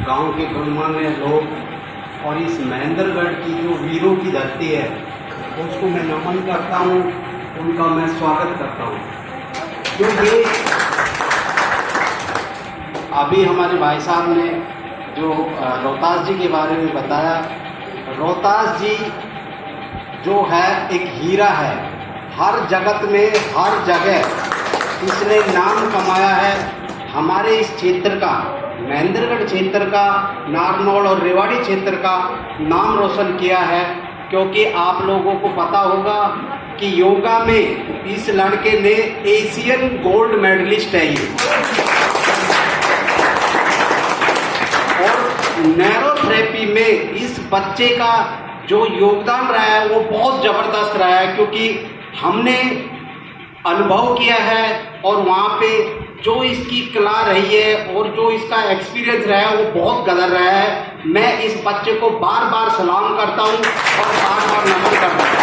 गांव के गणमान्य लोग और इस महेंद्रगढ़ की जो वीरों की धरती है उसको मैं नमन करता हूँ, उनका मैं स्वागत करता हूँ। क्योंकि अभी हमारे भाई साहब ने जो रोहतास जी के बारे में बताया, रोहतास जी जो है एक हीरा है, हर जगत में हर जगह इसने नाम कमाया है। हमारे इस क्षेत्र का, महेंद्रगढ़ क्षेत्र का, नारनौल और रेवाड़ी क्षेत्र का नाम रोशन किया है। क्योंकि आप लोगों को पता होगा कि योगा में इस लड़के ने एशियन गोल्ड मेडलिस्ट है ये, और नैरोथेरेपी में इस बच्चे का जो योगदान रहा है वो बहुत ज़बरदस्त रहा है। क्योंकि हमने अनुभव किया है और वहाँ पे जो इसकी कला रही है और जो इसका एक्सपीरियंस रहा है वो बहुत गदर रहा है। मैं इस बच्चे को बार बार सलाम करता हूँ और बार बार नमन करता हूँ।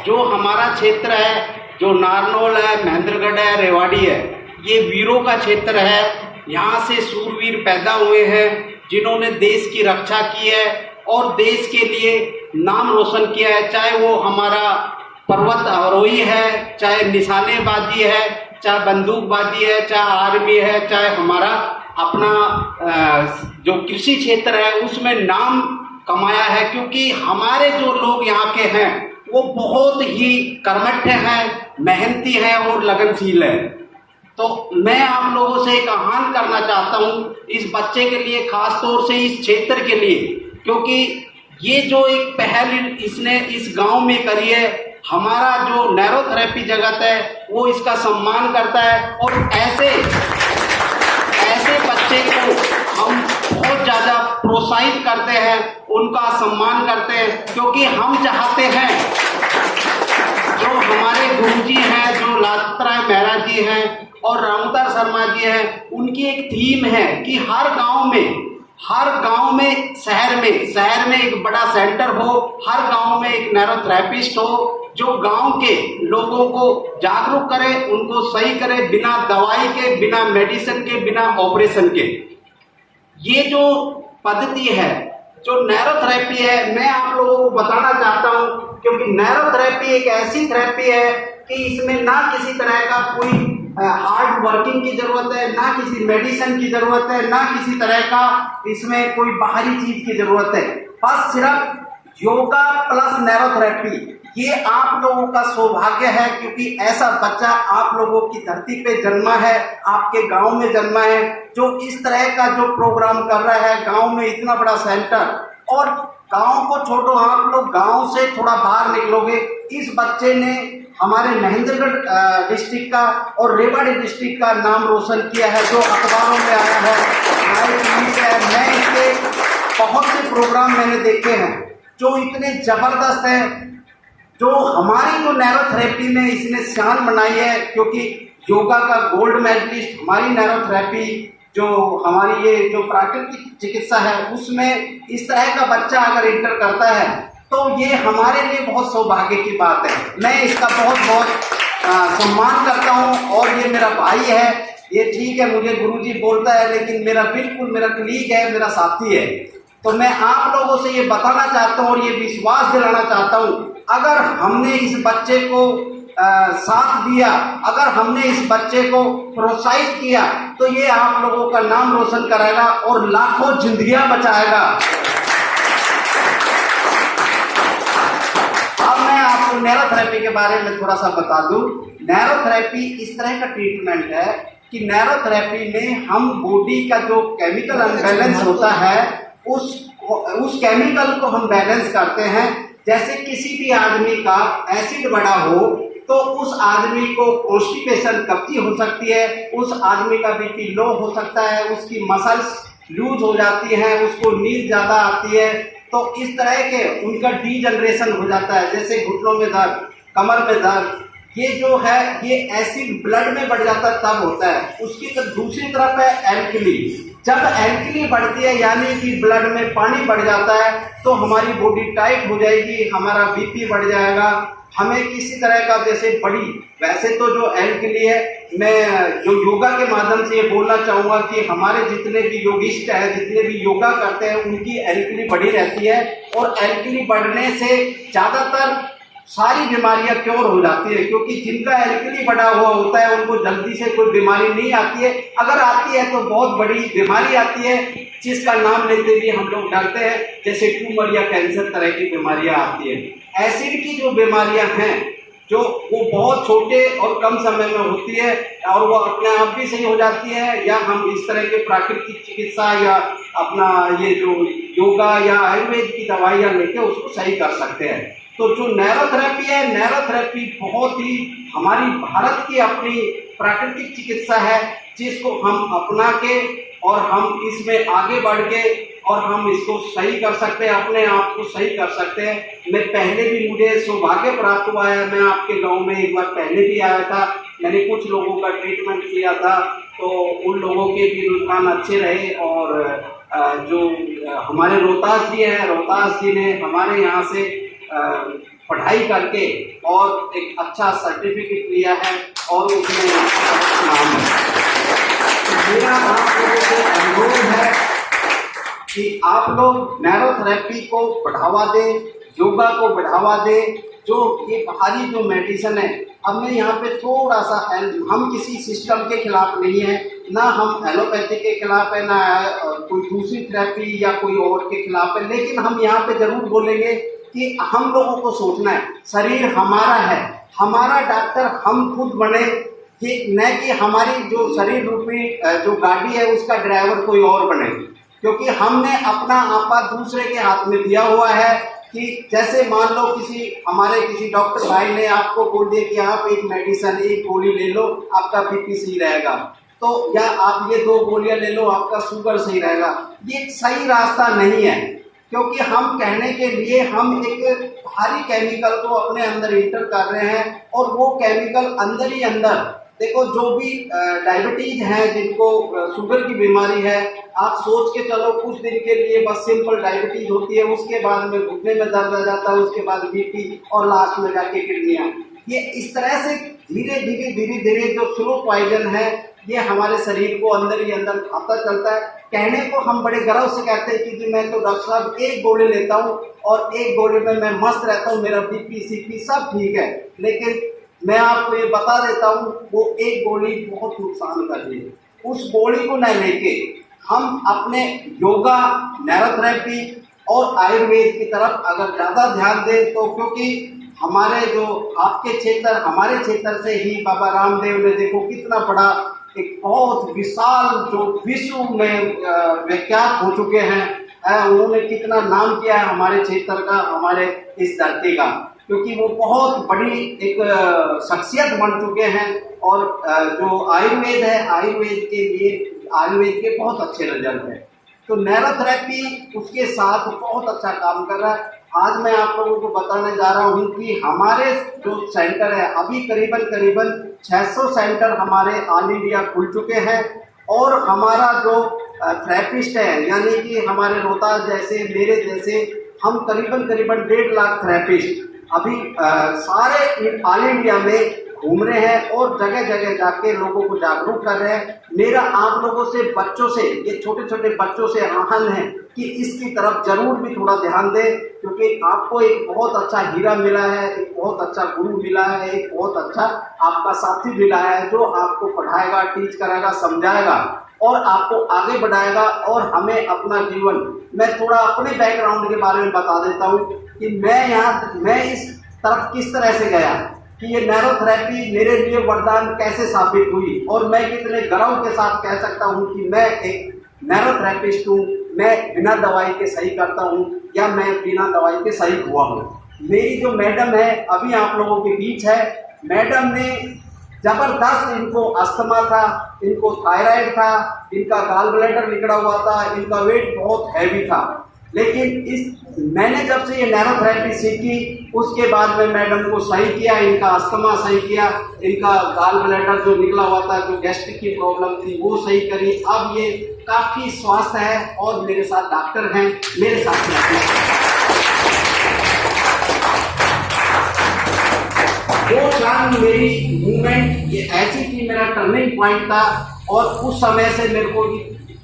जो हमारा क्षेत्र है, जो नारनौल है, महेंद्रगढ़ है, रेवाड़ी है, ये वीरों का क्षेत्र है। यहाँ से सूरवीर पैदा हुए हैं जिन्होंने देश की रक्षा की है और देश के लिए नाम रोशन किया है। चाहे वो हमारा पर्वत आरोही है, चाहे निशानेबाजी है, चाहे बंदूकबाजी है, चाहे आर्मी है, चाहे हमारा अपना जो कृषि क्षेत्र है उसमें नाम कमाया है। क्योंकि हमारे जो लोग यहाँ के हैं वो बहुत ही कर्मठ हैं, मेहनती हैं और लगनशील हैं। तो मैं आप लोगों से एक आह्वान करना चाहता हूँ इस बच्चे के लिए, खास तौर से इस क्षेत्र के लिए, क्योंकि ये जो एक पहल इसने इस गांव में करी है, हमारा जो नैरोथेरेपी जगत है वो इसका सम्मान करता है। और ऐसे बच्चे को हम बहुत ज़्यादा प्रोत्साहित करते हैं, उनका सम्मान करते हैं। क्योंकि हम चाहते हैं जो हमारे गुरुजी हैं, जो लालतराय मेहरा जी हैं और रामतार शर्मा जी हैं, उनकी एक थीम है कि हर गांव में शहर में एक बड़ा सेंटर हो, हर गांव में एक नैरोथेरेपिस्ट हो जो गांव के लोगों को जागरूक करे, उनको सही करे, बिना दवाई के, बिना मेडिसिन के, बिना ऑपरेशन के। ये जो पद्धति है, जो नैरोथेरेपी है, मैं आप लोगों को बताना चाहता हूँ। क्योंकि नैरोथेरेपी एक ऐसी थेरेपी है कि इसमें ना किसी तरह का कोई हार्ड वर्किंग की जरूरत है, ना किसी मेडिसिन की जरूरत है, ना किसी तरह का इसमें कोई बाहरी चीज की जरूरत है। बस सिर्फ योगा प्लस नैरोथेरेपी, ये आप लोगों का सौभाग्य है। क्योंकि ऐसा बच्चा आप लोगों की धरती पे जन्मा है, आपके गांव में जन्मा है, जो इस तरह का जो प्रोग्राम कर रहा है। गांव में इतना बड़ा सेंटर, और गांव को छोड़ो, आप लोग गांव से थोड़ा बाहर निकलोगे, इस बच्चे ने हमारे महेंद्रगढ़ डिस्ट्रिक्ट का और रेवाड़ी डिस्ट्रिक्ट का नाम रोशन किया है, जो अखबारों में आया है, हमारी टीवी पे है। मैं इसके बहुत से प्रोग्राम मैंने देखे हैं जो इतने ज़बरदस्त हैं, जो हमारी जो नैरोथेरेपी में इसने शान बनाई है। क्योंकि योगा का गोल्ड मेडलिस्ट, हमारी नैरोथेरेपी जो हमारी ये जो प्राकृतिक चिकित्सा है उसमें इस तरह का बच्चा अगर इंटर करता है तो ये हमारे लिए बहुत सौभाग्य की बात है। मैं इसका बहुत बहुत सम्मान करता हूँ। और ये मेरा भाई है, ये ठीक है मुझे गुरुजी बोलता है, लेकिन मेरा बिल्कुल मेरा कलीग है, मेरा साथी है। तो मैं आप लोगों से ये बताना चाहता हूँ और ये विश्वास दिलाना चाहता हूँ, अगर हमने इस बच्चे को साथ दिया, अगर हमने इस बच्चे को प्रोत्साहित किया, तो ये आप लोगों का नाम रोशन कराएगा और लाखों जिंदगियां बचाएगा। अब मैं आपको नैरोथेरेपी के बारे में थोड़ा सा बता दूं। नैरोथेरेपी इस तरह का ट्रीटमेंट है कि नैरोथेरेपी में हम बॉडी का जो केमिकल अनबैलेंस होता है उस केमिकल को हम बैलेंस करते हैं। जैसे किसी भी आदमी का एसिड बढ़ा हो तो उस आदमी को कॉन्स्टिपेशन, कब्जी हो सकती है, उस आदमी का बीपी लो हो सकता है, उसकी मसल्स लूज हो जाती हैं, उसको नींद ज़्यादा आती है। तो इस तरह के उनका डीजनरेशन हो जाता है, जैसे घुटनों में दर्द, कमर में दर्द, ये जो है ये एसिड ब्लड में बढ़ जाता है तब होता है। उसकी तो दूसरी तरफ है एल्कली। जब एल्कली बढ़ती है यानी कि ब्लड में पानी बढ़ जाता है तो हमारी बॉडी टाइट हो जाएगी, हमारा बीपी बढ़ जाएगा, हमें किसी तरह का जैसे बड़ी, वैसे तो जो एल्कली है, मैं जो योगा के माध्यम से ये बोलना चाहूँगा कि हमारे जितने भी योगिस्ट हैं, जितने भी योगा करते हैं, उनकी एल्कली बढ़ी रहती है और एल्कली बढ़ने से ज़्यादातर सारी बीमारियां क्योर हो जाती है, क्योंकि जिनका एल्कली बढ़ा हुआ होता है उनको जल्दी से कोई बीमारी नहीं आती है, अगर आती है तो बहुत बड़ी बीमारी आती है जिसका नाम लेते भी हम लोग डरते हैं, जैसे ट्यूमर या कैंसर तरह की बीमारियां आती है। एसिड की जो बीमारियां हैं जो वो बहुत छोटे और कम समय में होती है और वो अपने आप भी सही हो जाती है, या हम इस तरह के प्राकृतिक चिकित्सा या अपना ये जो योगा या आयुर्वेद की दवाइयाँ लेके उसको सही कर सकते हैं। तो जो नैरोथेरेपी है, नैरोथेरेपी बहुत ही हमारी भारत की अपनी प्राकृतिक चिकित्सा है जिसको हम अपना के और हम इसमें आगे बढ़ के और हम इसको सही कर सकते हैं, अपने आप को सही कर सकते हैं। मैं पहले भी मुझे सौभाग्य प्राप्त हुआ है, मैं आपके गांव में एक बार पहले भी आया था, मैंने कुछ लोगों का ट्रीटमेंट किया था, तो उन लोगों के भी रुझान अच्छे रहे और जो हमारे रोहतास जी हैं, रोहतास जी ने हमारे यहाँ से पढ़ाई करके और एक अच्छा सर्टिफिकेट लिया है और उसमें नाम है। तो मेरा आप लोगों से अनुरोध है कि आप लोग नैरोथेरेपी को बढ़ावा दें, योगा को बढ़ावा दें। जो ये बाहरी जो मेडिसिन है, अब मैं यहाँ पे थोड़ा सा, हम किसी सिस्टम के खिलाफ नहीं है, ना हम एलोपैथी के खिलाफ है, ना कोई दूसरी थेरेपी या कोई और के खिलाफ है, लेकिन हम यहाँ पे जरूर बोलेंगे कि हम लोगों को सोचना है शरीर हमारा है, हमारा डॉक्टर हम खुद बने, कि न कि हमारी जो शरीर रूपी जो गाड़ी है उसका ड्राइवर कोई और बने, क्योंकि हमने अपना आपा दूसरे के हाथ में दिया हुआ है। कि जैसे मान लो हमारे किसी डॉक्टर भाई ने आपको बोल दिया कि आप एक मेडिसिन, एक गोली ले लो आपका बीपी सही रहेगा, तो या आप ये 2 गोलियां ले लो आपका शुगर सही रहेगा, ये सही रास्ता नहीं है, क्योंकि हम कहने के लिए हम एक भारी केमिकल को अपने अंदर इंटर कर रहे हैं और वो केमिकल अंदर ही अंदर, देखो जो भी डायबिटीज है, जिनको शुगर की बीमारी है, आप सोच के चलो कुछ दिन के लिए बस सिंपल डायबिटीज होती है, उसके बाद में घुटने में दर्द आ जाता है, उसके बाद बीपी और लास्ट में जाके किडनियाँ, ये इस तरह से धीरे धीरे जो स्लो पॉइजन है ये हमारे शरीर को अंदर ही अंदर खाता चलता है। कहने को हम बड़े गर्व से कहते हैं कि मैं तो डॉक्टर साहब एक गोली लेता हूँ और एक गोली में मैं मस्त रहता हूँ, मेरा बीपी सीपी सब ठीक है, लेकिन मैं आपको ये बता देता हूँ वो एक गोली बहुत नुकसान कर रही है। उस गोली को न लेके हम अपने योगा, नैरोथेरेपी और आयुर्वेद की तरफ अगर ज़्यादा ध्यान दें तो, क्योंकि हमारे जो आपके क्षेत्र, हमारे क्षेत्र से ही बाबा रामदेव ने देखो कितना बड़ा एक बहुत विशाल जो विश्व में विख्यात हो चुके हैं, उन्होंने कितना नाम किया है हमारे क्षेत्र का, हमारे इस धरती का, क्योंकि वो बहुत बड़ी एक शख्सियत बन चुके हैं। और जो आयुर्वेद है, आयुर्वेद के लिए आयुर्वेद के बहुत अच्छे रिजल्ट हैं, तो नैरोथेरेपी उसके साथ बहुत अच्छा काम कर रहा है। आज मैं आप लोगों को बताने जा रहा हूँ कि हमारे जो सेंटर है, अभी करीबन 600 सेंटर हमारे ऑल इंडिया खुल चुके हैं और हमारा जो थेरेपिस्ट है, यानी कि हमारे रोहतास जैसे, मेरे जैसे, हम करीबन 1.5 लाख थेरेपिस्ट अभी सारे ऑल इंडिया में घूम रहे हैं और जगह जगह जाके लोगों को जागरूक कर रहे हैं। मेरा आप लोगों से, बच्चों से, ये छोटे छोटे बच्चों से आह्वान है कि इसकी तरफ जरूर भी थोड़ा ध्यान दें, क्योंकि आपको एक बहुत अच्छा हीरा मिला है, एक बहुत अच्छा गुरु मिला है, एक बहुत अच्छा आपका साथी मिला है जो आपको पढ़ाएगा, टीच कराएगा, समझाएगा और आपको आगे बढ़ाएगा। और हमें अपना जीवन, मैं थोड़ा अपने बैकग्राउंड के बारे में बता देता हूँ कि मैं इस तरफ किस तरह से गया, कि ये नैरोथेरेपी मेरे लिए वरदान कैसे साबित हुई, और मैं कितने गर्व के साथ कह सकता हूँ कि मैं एक नैरोथेरेपिस्ट हूँ, मैं बिना दवाई के सही करता हूँ या मैं बिना दवाई के सही हुआ हूँ। मेरी जो मैडम है अभी आप लोगों के बीच है, मैडम ने जबरदस्त, इनको अस्थमा था, इनको थायराइड था, इनका गॉल ब्लैडर निकला हुआ था, इनका वेट बहुत हैवी था, लेकिन मैंने जब से ये नैरोथेरेपी सीखी उसके बाद में मैडम को सही किया, इनका अस्थमा सही किया, इनका गाल ब्लैडर जो निकला हुआ था, जो गैस्ट्रिक की प्रॉब्लम थी वो सही करी। अब ये काफ़ी स्वस्थ है और मेरे साथ डॉक्टर हैं, मेरे साथ रहते 2 साल मेरी मूवमेंट ये ऐसी थी, मेरा टर्निंग पॉइंट था। और उस समय से मेरे को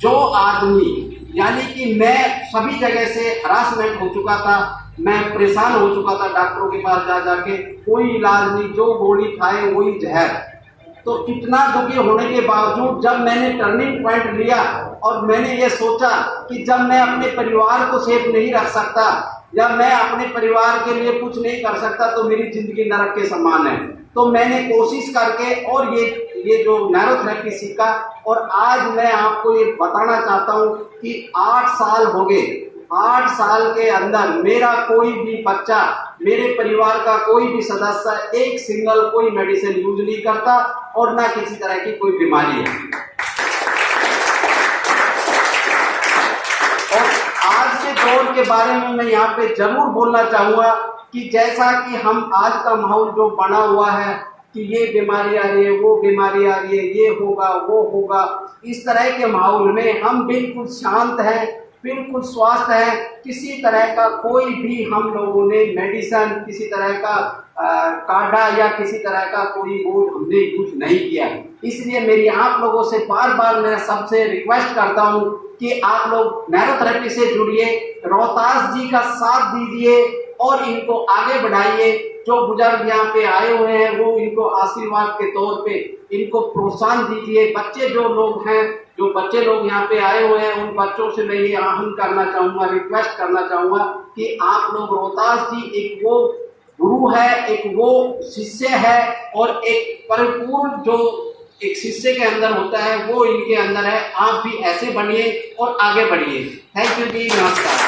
जो आदमी, यानी कि मैं सभी जगह से हरासमेंट हो चुका था, मैं परेशान हो चुका था डॉक्टरों के पास जा जाके, कोई इलाज नहीं, जो गोली खाए वही जहर। तो इतना दुखी होने के बावजूद जब मैंने टर्निंग पॉइंट लिया और मैंने ये सोचा कि जब मैं अपने परिवार को सेफ नहीं रख सकता या मैं अपने परिवार के लिए कुछ नहीं कर सकता तो मेरी जिंदगी नरक के समान है। तो मैंने कोशिश करके और ये जो नैरोथेरेपी सीखा और आज मैं आपको ये बताना चाहता हूँ कि 8 साल हो गए। 8 साल के अंदर मेरा कोई भी बच्चा, मेरे परिवार का कोई भी सदस्य एक सिंगल कोई मेडिसिन यूज नहीं करता और ना किसी तरह की कोई बीमारी है। और आज के दौर के बारे में मैं यहाँ पे जरूर बोलना चाहूँगा कि जैसा कि हम आज का माहौल जो बना हुआ है कि ये बीमारी आ रही है, वो बीमारी आ रही है, ये होगा वो होगा, इस तरह के माहौल में हम बिल्कुल शांत हैं, बिल्कुल स्वस्थ है। किसी तरह का कोई भी हम लोगों ने मेडिसिन, किसी तरह का काढ़ा या किसी तरह का कोई वो हमने यूज नहीं किया। इसलिए मेरी आप लोगों से बार बार मैं सबसे रिक्वेस्ट करता हूँ कि आप लोग नैरोथेरेपी से जुड़िए, रोहतास जी का साथ दीजिए और इनको आगे बढ़ाइए। जो बुजुर्ग यहाँ पे आए हुए हैं वो इनको आशीर्वाद के तौर पे इनको प्रोत्साहन दीजिए। बच्चे जो लोग हैं, जो बच्चे लोग यहाँ पे आए हुए हैं, उन बच्चों से मैं ये आहवान करना चाहूँगा, रिक्वेस्ट करना चाहूँगा कि आप लोग, रोहतास जी एक वो गुरु है, एक वो शिष्य है और एक परिपूर्ण जो एक शिष्य के अंदर होता है वो इनके अंदर है। आप भी ऐसे बनिए और आगे बढ़िए। थैंक यू जी, नमस्कार।